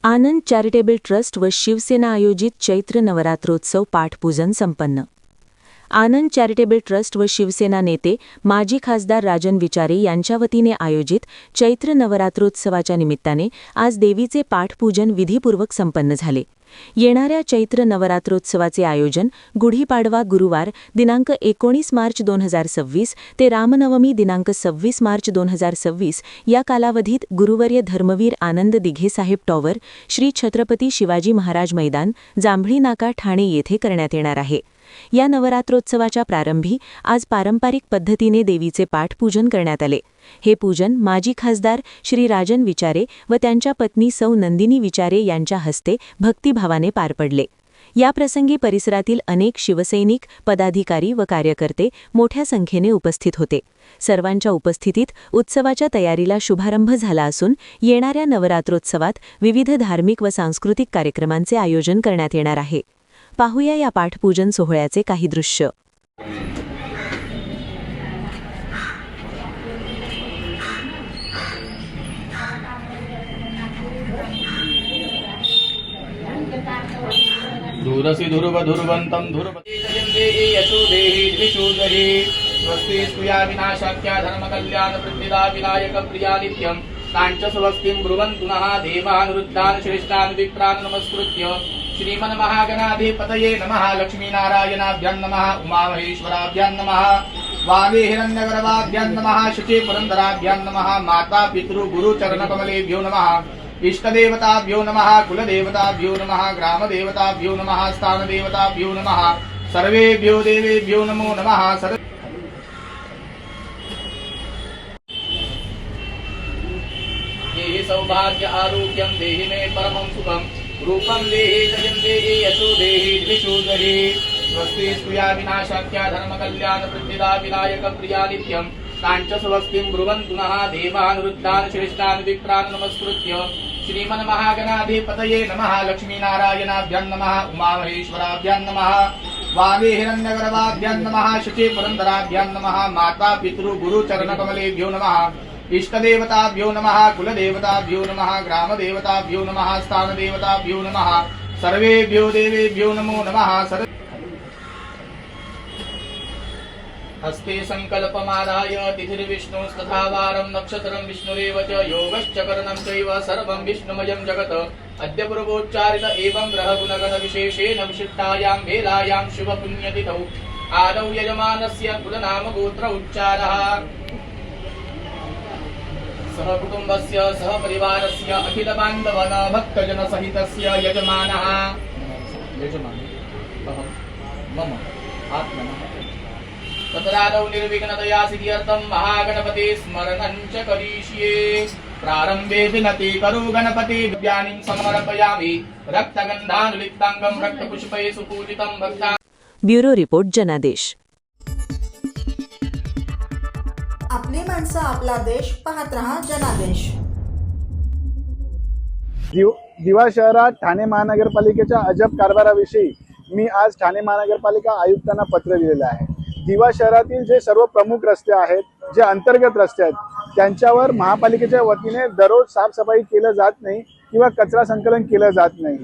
आनंद charitable trust व शिवसेना आयोजित चैत्र नवरात्रोत्सव पाठपूजन संपन्न। आनंद चॅरिटेबल ट्रस्ट व शिवसेना नेते माजी खासदार राजन विचारे यांच्या वतीने आयोजित चैत्र नवरात्रोत्सवाच्या निमित्ताने आज देवीचे पाठपूजन विधीपूर्वक संपन्न झाले। येणाऱ्या चैत्र नवरात्रोत्सवाचे आयोजन गुढीपाडवा गुरुवार दिनांक 19 मार्च 2026 ते रामनवमी दिनांक 26 मार्च 2026 या कालावधीत गुरुवर्य धर्मवीर आनंद दिघे साहेब टॉवर, श्री छत्रपती शिवाजी महाराज मैदान, जांभळी नाका, ठाणे येथे करण्यात येणार आहे। या नवरात्रोत्सवाच्या प्रारंभी आज पारंपरिक पद्धतीने देवीचे पाठपूजन करण्यात आले। हे पूजन माजी खासदार श्री राजन विचारे व त्यांच्या पत्नी सौ नंदिनी विचारे यांच्या हस्ते भक्तिभावाने पार पडले। याप्रसंगी परिसरातील अनेक शिवसैनिक, पदाधिकारी व कार्यकर्ते मोठ्या संख्येने उपस्थित होते। सर्वांच्या उपस्थितीत उत्सवाच्या तयारीला शुभारंभ झाला असून येणाऱ्या नवरात्रोत्सवात विविध धार्मिक व सांस्कृतिक कार्यक्रमांचे आयोजन करण्यात येणार आहे। पाहूया या पाठपूजन सोहळ्याचे काही दृश्य। धूरसी धुर्वधुर्वन्तं धुर्वतीजयन्ते यशोदेहि द्विषोदहि स्वस्ति स्तुया विनाशाख्या धर्मकल्याणप्रतिदा विनायकप्रिया नित्यं ताञ्च स्वस्तिं ब्रुवन्तु नः देवानुरुद्धान् श्रेष्ठान् विप्रान् नमस्कृत्य श्रीमन्महागणाधिपतये नमः लक्ष्मीनारायणाभ्यां नमः उमामहेश्वराभ्यां नमः वागे हिरण्यगर्भाभ्यां नमः शुचे पुरन्दराभ्यां नमः माता पितृ गुरु चरणकमलेभ्यो नमः इष्टदेवताभ्यो नमः कुलदेवताभ्यो नमः ग्रामदेवताभ्यो नमः स्थानदेवताभ्यो नमः सर्वेभ्यो देवेभ्यो नमो नमः। देहि सौभाग्य आरोग्यं देहि मे परमं सुखं रूपं देहि जयं देहि यशो देहि द्विषोदहि स्वस्ति स्तुया विनाशाख्या धर्मकल्याणप्रतिदा विनायकप्रिया नित्यं ताञ्च स्वस्तिं ब्रुवन्तु नः देवानुरुद्धान् श्रेष्ठान् विप्रान् नमस्कृत्य श्रीमन्महागणाधिपतये नमः लक्ष्मीनारायणाभ्यां नमः उमामहेश्वराभ्यां नमः वागे हिरण्यगर्भाभ्यां नमः शुचे पुरन्दराभ्यां नमः माता पितृ गुरु चरणकमलेभ्यो नमः इष्टदेवताभ्यो नमः कुलदेवताभ्यो नमः ग्रामदेवताभ्यो नमः स्थानदेवताभ्यो नमः सर्वेभ्यो देवेभ्यो नमो नमः। हस्ते संकल्पमादाय तिथिर्विष्णुस्तथा वारं नक्षत्रं विष्णुरेव च योगश्चकरणं चैव सर्वं विष्णुमयं जगत् अद्य पूर्वोच्चारित एवं ग्रहगुणगण विशेषेण विशिष्टायां वेलायां शुभपुण्यतिथौ आदौ यजमानस्य कुलनाम गोत्र उच्चारः सहकुटुम्बस्य सहपरिवारस्य अखिलबान्धवानां भक्तजनसहितस्य यजमानः मम आत्मनः तत्रादौ निर्विघ्नतया सिद्ध्यर्थं महागणपते स्मरणं च करिष्ये। प्रारम्भे विनति करो गणपति विद्यानीं समर्पयामि रक्तगन्धानुलिप्ताङ्गं रक्तपुष्पैः सुपूजितं भक्ता। ब्युरो रिपोर्ट जनादेश। आपली माणसं आपला देश, पाहत रहा जनादेश। दिवा शहरात ठाणे महानगरपालिकेच्या अजब कारभाराविषयी मी आज ठाणे महानगरपालिका आयुक्तांना पत्र लिहिलेलं आहे। दिवा शहरातील जे सर्व प्रमुख रस्ते आहेत, जे अंतर्गत रस्ते आहेत, त्यांच्यावर महापालिकेच्या वतीने दररोज साफसफाई केलं जात नाही किंवा कचरा संकलन केलं जात नाही।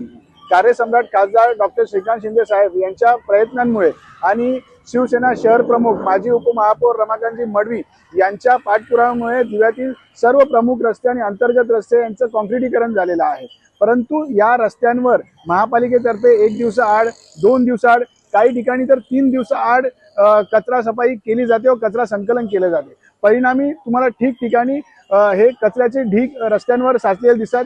कार्यसम्राट खासदार डॉक्टर श्रीकांत शिंदे साहेब यांच्या प्रयत्नांमुळे आणि शिवसेना शहर प्रमुख माजी उपमहापौर रमाकांतजी मडवी यांच्या पाठपुराव्यामुळे दिव्यातील सर्व प्रमुख रस्ते आणि अंतर्गत रस्ते यांचं काँक्रिटीकरण झालेलं आहे। परंतु या रस्त्यांवर महापालिकेतर्फे 1 दिवसाआड, 2 दिवसाआड, काही ठिकाणी तर 3 दिवसाआड कचरा सफाई केली जाते व कचरा संकलन केले जाते। परिणामी तुम्हाला ठिकठिकाणी हे कचऱ्याचे ढीग रस्त्यांवर साचलेले दिसतात।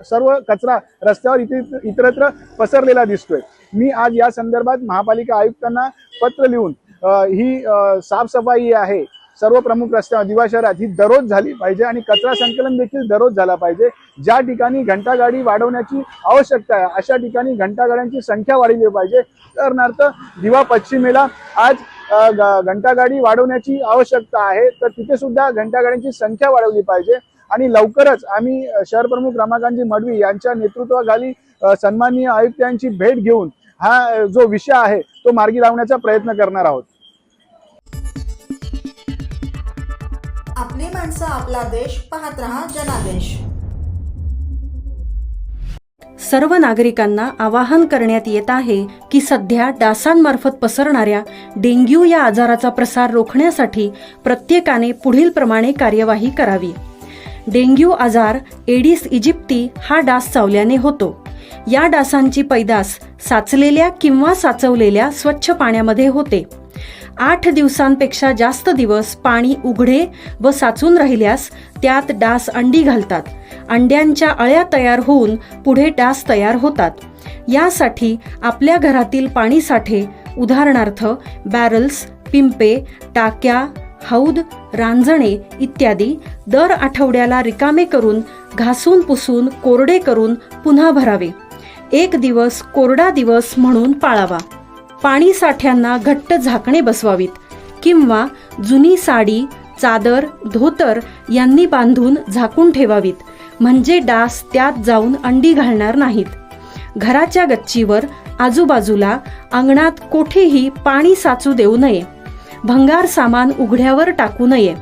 सर्व कचरा रस्त्यावर इतरत्र पसरलेला दिसतोय। मी आज या संदर्भात महापालिका आयुक्तांना पत्र लिहून ही साफसफाई आहे सर्व प्रमुख रस्त्यावर दिवा शहरात ही दररोज झाली पाहिजे आणि कचरा संकलन देखील दररोज झाला पाहिजे। ज्या ठिकाणी घंटागाडी वाढवण्याची आवश्यकता आहे अशा ठिकाणी घंटागाड्यांची संख्या वाढवली पाहिजे। उदाहरणार्थ दिवा पश्चिमेला आज घंटागाडी वाढवण्याची आवश्यकता आहे, तर तिथे सुद्धा घंटागाड्यांची संख्या वाढवली पाहिजे. आणि लवकरच आम्ही शहर प्रमुख रमाकांतजी मडवी यांच्या नेतृत्वाखाली सन्माननीय आयुक्तांची भेट घेऊन हा जो विषय आहे तो मार्गी लावण्याचा प्रयत्न करणार आहोत. आपली माणसं, आपला देश, पाहत रहा जनादेश. सर्व नागरिकांना आवाहन करण्यात येत आहे की सध्या डासांमार्फत पसरणाऱ्या डेंग्यू या आजाराचा प्रसार रोखण्यासाठी प्रत्येकाने पुढीलप्रमाणे कार्यवाही करावी. डेंग्यू आजार एडिस इजिप्ती हा डास चावल्याने होतो. या डासांची पैदास साचलेल्या किंवा साचवलेल्या स्वच्छ पाण्यामध्ये होते. 8 दिवसांपेक्षा जास्त दिवस पाणी उघडे व साचून राहिल्यास त्यात डास अंडी घालतात. अंड्यांच्या अळ्या तयार होऊन पुढे डास तयार होतात. यासाठी आपल्या घरातील पाणीसाठे उदाहरणार्थ बॅरल्स, पिंपे, टाक्या, हौद, रांजणे इत्यादी दर आठवड्याला रिकामे करून घासून पुसून कोरडे करून पुन्हा भरावे. 1 दिवस कोरडा दिवस म्हणून पाळावा. पाणी साठ्यांना घट्ट झाकणे बसवावीत किंवा जुनी साडी, चादर, धोतर यांनी बांधून झाकून ठेवावीत, म्हणजे डास त्यात जाऊन अंडी घालणार नाहीत. घराच्या गच्चीवर, आजूबाजूला, अंगणात कोठेही पाणी साचू देऊ नये. भंगार सामान उघड्यावर टाकू नये.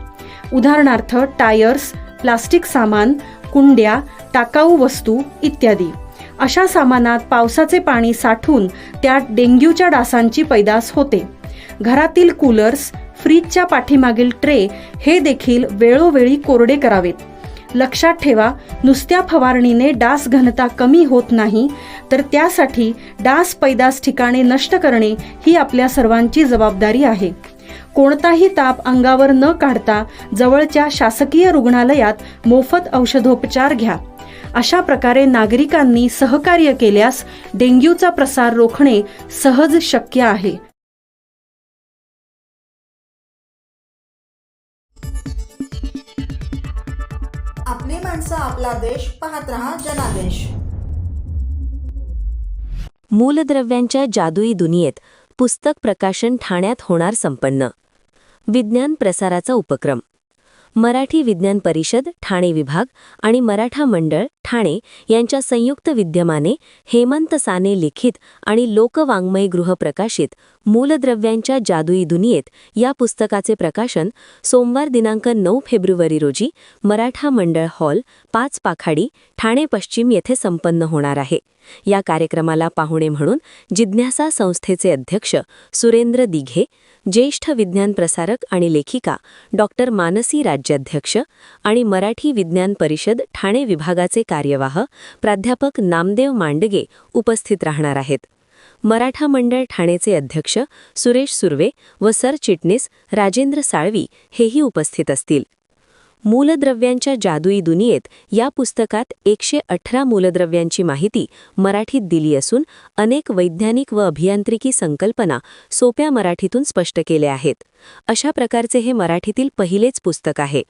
उदाहरणार्थ टायर्स, प्लास्टिक सामान, कुंड्या, टाकाऊ वस्तू इत्यादी. अशा सामानात पावसाचे पाणी साठून त्यात डेंग्यूच्या डासांची पैदास होते. घरातील कूलर्स, फ्रीजच्या पाठीमागील ट्रे हे देखील वेळोवेळी कोरडे करावेत. लक्षात ठेवा, नुसत्या फवारणीने डास घनता कमी होत नाही, तर त्यासाठी डास पैदास ठिकाणे नष्ट करणे ही आपल्या सर्वांची जबाबदारी आहे. कोणताही ताप अंगावर न काढता जवळच्या शासकीय रुग्णालयात मोफत औषधोपचार घ्या. अशा प्रकारे नागरिकांनी सहकार्य केल्यास डेंग्यूचा प्रसार रोखणे सहज शक्य आहे. आपली माणसं, आपला देश, पाहत रहा जनादेश. मूलद्रव्यांच्या जादुई दुनियेत पुस्तक प्रकाशन ठाण्यात होणार संपन्न. विज्ञान प्रसाराचा उपक्रम. मराठी विज्ञान परिषद ठाणे विभाग आणि मराठा मंडळ ठाणे यांच्या संयुक्त विद्यमाने हेमंत साने लिखित आणि लोकवाङ्मय गृह प्रकाशित मूलद्रव्यांच्या जादुई दुनियेत या पुस्तकाचे प्रकाशन सोमवार दिनांक 9 फेब्रुवारी रोजी मराठा मंडळ हॉल 5 पाखाडी ठाणे पश्चिम येथे संपन्न होणार आहे. या कार्यक्रमाला पाहुणे म्हणून जिज्ञासा संस्थेचे अध्यक्ष सुरेंद्र दिघे, ज्येष्ठ विज्ञान प्रसारक आणि लेखिका डॉक्टर मानसी राज्याध्यक्ष आणि मराठी विज्ञान परिषद ठाणे विभागाचे कार्यवाह प्राध्यापक नामदेव मांडगे उपस्थित राहणार आहेत. मराठा मंडळ ठाणेचे अध्यक्ष सुरेश सुर्वे व सरचिटणीस राजेंद्र साळवी हेही उपस्थित असतील. मूलद्रव्यांच्या जादुई दुनियेत या पुस्तकात 118 मूलद्रव्यांची माहिती मराठीत दिली असून अनेक वैज्ञानिक व अभियांत्रिकी संकल्पना सोप्या मराठीतून स्पष्ट केल्या आहेत. अशा प्रकारचे हे मराठीतील पहिलेच पुस्तक आहे.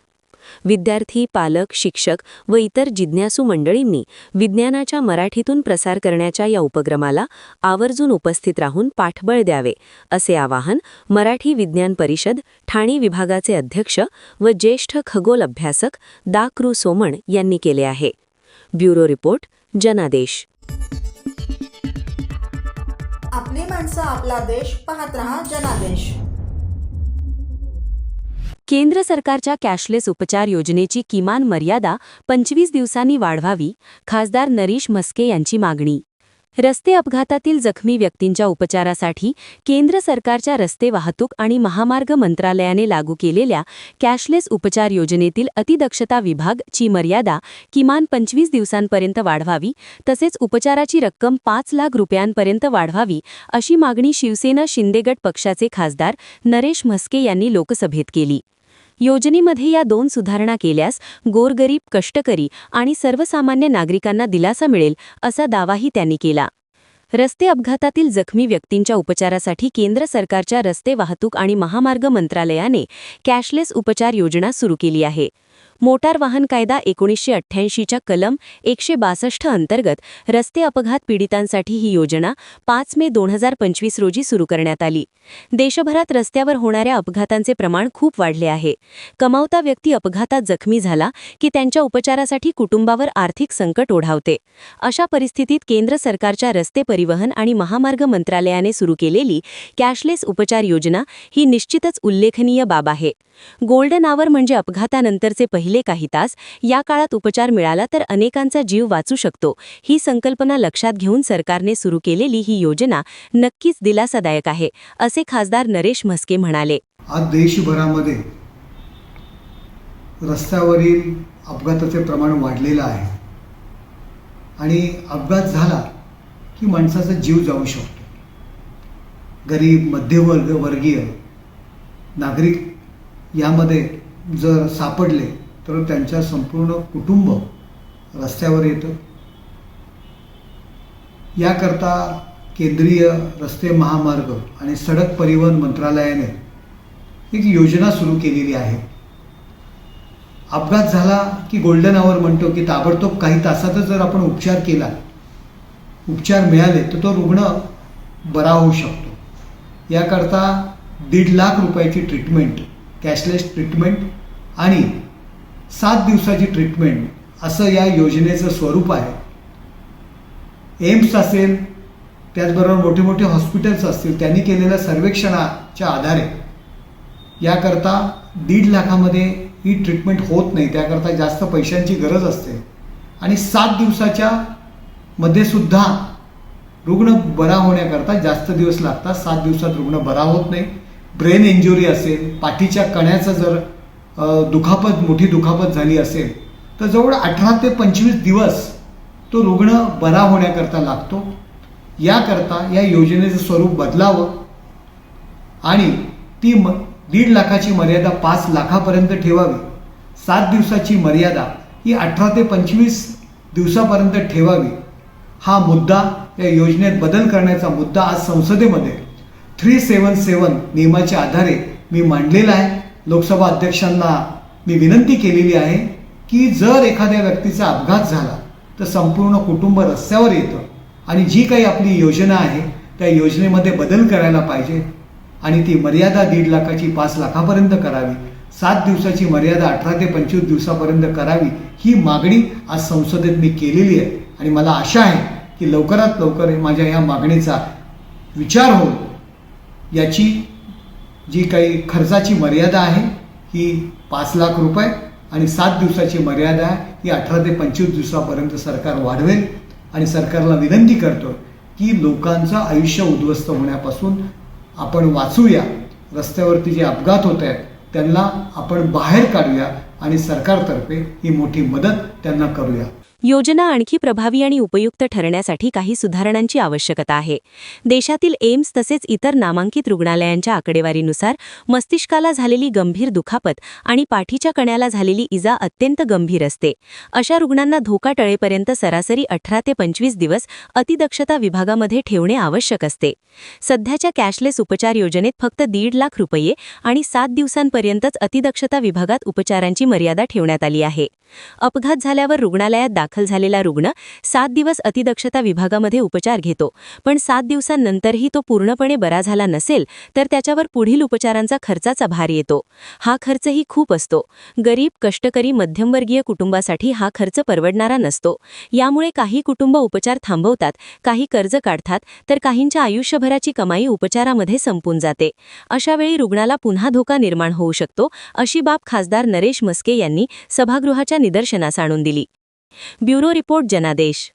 विद्यार्थी, पालक, शिक्षक व इतर जिज्ञासू मंडळींनी विज्ञानाच्या मराठीतून प्रसार करण्याच्या या उपक्रमाला आवर्जून उपस्थित राहून पाठबळ द्यावे, असे आवाहन मराठी विज्ञान परिषद ठाणे विभागाचे अध्यक्ष व ज्येष्ठ खगोल अभ्यासक दा.कृ. सोमण यांनी केले आहे. ब्युरो रिपोर्ट, जनादेश. आपली माणसं, आपला देश, पाहत रहा जनादेश. केंद्र सरकारच्या कॅशलेस उपचार योजनेची किमान मर्यादा 25 दिवसांनी वाढवावी, खासदार नरेश म्हस्के यांची मागणी. रस्ते अपघातातील जखमी व्यक्तींच्या उपचारासाठी केंद्र सरकारच्या रस्ते वाहतूक आणि महामार्ग मंत्रालयाने लागू केलेल्या कॅशलेस उपचार योजनेतील अतिदक्षता विभाग ची मर्यादा किमान 25 दिवसांपर्यंत वाढवावी, तसेच उपचाराची रक्कम 5 लाख रुपयांपर्यंत वाढवावी, अशी मागणी शिवसेना शिंदेगट पक्षाचे खासदार नरेश म्हस्के यांनी लोकसभेत केली. योजनेमध्ये या 2 सुधारणा केल्यास गोरगरीब, कष्टकरी आणि सर्वसामान्य नागरिकांना दिलासा मिळेल, असा दावाही त्यांनी केला. रस्ते अपघातातील जखमी व्यक्तींच्या उपचारासाठी केंद्र सरकारच्या रस्ते वाहतूक आणि महामार्ग मंत्रालयाने कॅशलेस उपचार योजना सुरू केली आहे. मोटार वाहन कायदा 1988च्या कलम 162 अंतर्गत रस्ते अपघात पीडितांसाठी ही योजना 5 मे 2025 रोजी सुरू करण्यात आली. देशभरात रस्त्यावर होणाऱ्या अपघातांचे प्रमाण खूप वाढले आहे. कमावता व्यक्ती अपघातात जखमी झाला की त्यांच्या उपचारासाठी कुटुंबावर आर्थिक संकट ओढावते. अशा परिस्थितीत केंद्र सरकारच्या रस्ते परिवहन आणि महामार्ग मंत्रालयाने सुरू केलेली कॅशलेस उपचार योजना ही निश्चितच उल्लेखनीय बाब आहे. गोल्डन आवर म्हणजे अपघातानंतरचे पहिले काही तास. या काळात उपचार मिळाला तर अनेकांचा जीव वाचू शकतो. ही संकल्पना लक्षात घेऊन सरकारने सुरू केलेली ही योजना नक्कीच दिलासादायक आहे, असे खासदार नरेश म्हस्के म्हणाले. आज देशभरामध्ये रस्त्यावरील अपघाताचे प्रमाण वाढलेलं आहे आणि अपघात झाला की माणसाचा जीव जाऊ शकतो. गरीब मध्यमवर्गीय नागरिक यामध्ये जर सापडले तर त्यांच्या संपूर्ण कुटुंब रस्त्यावर येतं. याकरता केंद्रीय रस्ते महामार्ग आणि सडक परिवहन मंत्रालयाने एक योजना सुरू केलेली आहे. अपघात झाला की गोल्डन आवर म्हणतो की ताबडतोब काही तासातच जर आपण उपचार केला, उपचार मिळाले तर तो रुग्ण बरा होऊ शकतो. याकरता 1.5 लाख रुपयाची ट्रीटमेंट, कॅशलेस ट्रीटमेंट आणि 7 दिवसाची ट्रीटमेंट असं या योजनेचं स्वरूप आहे. एम्स असेल, त्याचबरोबर मोठे मोठे हॉस्पिटल्स असतील, त्यांनी केलेल्या सर्वेक्षणाच्या आधारे याकरता 1.5 लाखामध्ये ही ट्रीटमेंट होत नाही. त्याकरता जास्त पैशांची गरज असते आणि 7 दिवसाच्या मध्ये सुद्धा रुग्ण बरा होण्याकरता जास्त दिवस लागतात. 7 दिवसात रुग्ण बरा होत नाही. ब्रेन इंजुरी असेल, पाठीच्या कण्याचं जर मोठी दुखापत झाली असेल तर जवळ 18 ते 25 दिवस तो रुग्ण बरा होण्याकरता लागतो. याकरता या योजनेचं स्वरूप बदलावं आणि ती 1.5 लाखाची मर्यादा 5 लाखापर्यंत ठेवावी. 7 दिवसाची मर्यादा ही 18 ते 25 दिवसापर्यंत ठेवावी. हा मुद्दा, या योजनेत बदल करण्याचा मुद्दा आज संसदेमध्ये 377 नियमाच्या आधारे मी मांडलेला आहे. लोकसभा अध्यक्षांना मी विनंती केलेली आहे की जर एखाद्या व्यक्तीचा अपघात झाला तर संपूर्ण कुटुंब रस्त्यावर येतं आणि जी काही आपली योजना आहे त्या योजनेमध्ये बदल करायला पाहिजे आणि ती मर्यादा 1.5 लाखाची 5 लाखापर्यंत करावी. 7 दिवसाची मर्यादा 18 ते 25 दिवसापर्यंत करावी. ही मागणी आज संसदेत मी केलेली आहे आणि मला आशा आहे की लवकरात लवकर माझ्या या मागणीचा विचार होऊन याची जी काही खर्चाची मर्यादा आहे ही 5 लाख रुपये आणि 7 दिवसाची मर्यादा आहे ही 18 ते 25 दिवसापर्यंत सरकार वाढवेल. आणि सरकारला विनंती करतो की लोकांचं आयुष्य उद्ध्वस्त होण्यापासून आपण वाचूया. रस्त्यावरती जे अपघात होत आहेत त्यांना आपण बाहेर काढूया आणि सरकारतर्फे ही मोठी मदत त्यांना करूया. योजना आणखी प्रभावी आणि उपयुक्त ठरण्यासाठी काही सुधारणांची आवश्यकता आहे. देशातील एम्स तसेच इतर नामांकित रुग्णालयांच्या आकडेवारीनुसार मस्तिष्काला झालेली गंभीर दुखापत आणि पाठीच्या कण्याला झालेली इजा अत्यंत गंभीर असते. अशा रुग्णांना धोका टळेपर्यंत सरासरी 18 ते 25 दिवस अतिदक्षता विभागामध्ये ठेवणे आवश्यक असते. सध्याच्या कॅशलेस उपचार योजनेत फक्त 1.5 लाख रुपये आणि 7 दिवसांपर्यंतच अतिदक्षता विभागात उपचारांची मर्यादा ठेवण्यात आली आहे. अपघात झाल्यावर रुग्णालयात दाखल झालेला रुग्ण 7 दिवस अतिदक्षता विभागामध्ये उपचार घेतो, पण 7 दिवसांनंतरही तो पूर्णपणे बरा झाला नसेल तर त्याच्यावर पुढील उपचारांचा खर्चाचा भार येतो. हा खर्चही खूप असतो. गरीब, कष्टकरी, मध्यमवर्गीय कुटुंबासाठी हा खर्च परवडणारा नसतो. यामुळे काही कुटुंब उपचार थांबवतात, काही कर्ज काढतात, तर काहींच्या आयुष्यभराची कमाई उपचारामध्ये संपून जाते. अशा वेळी रुग्णाला पुन्हा धोका निर्माण होऊ शकतो, अशी बाब खासदार नरेश म्हस्के यांनी सभागृहाच्या निदर्शनास आणून दिली. ब्युरो रिपोर्ट, जनादेश.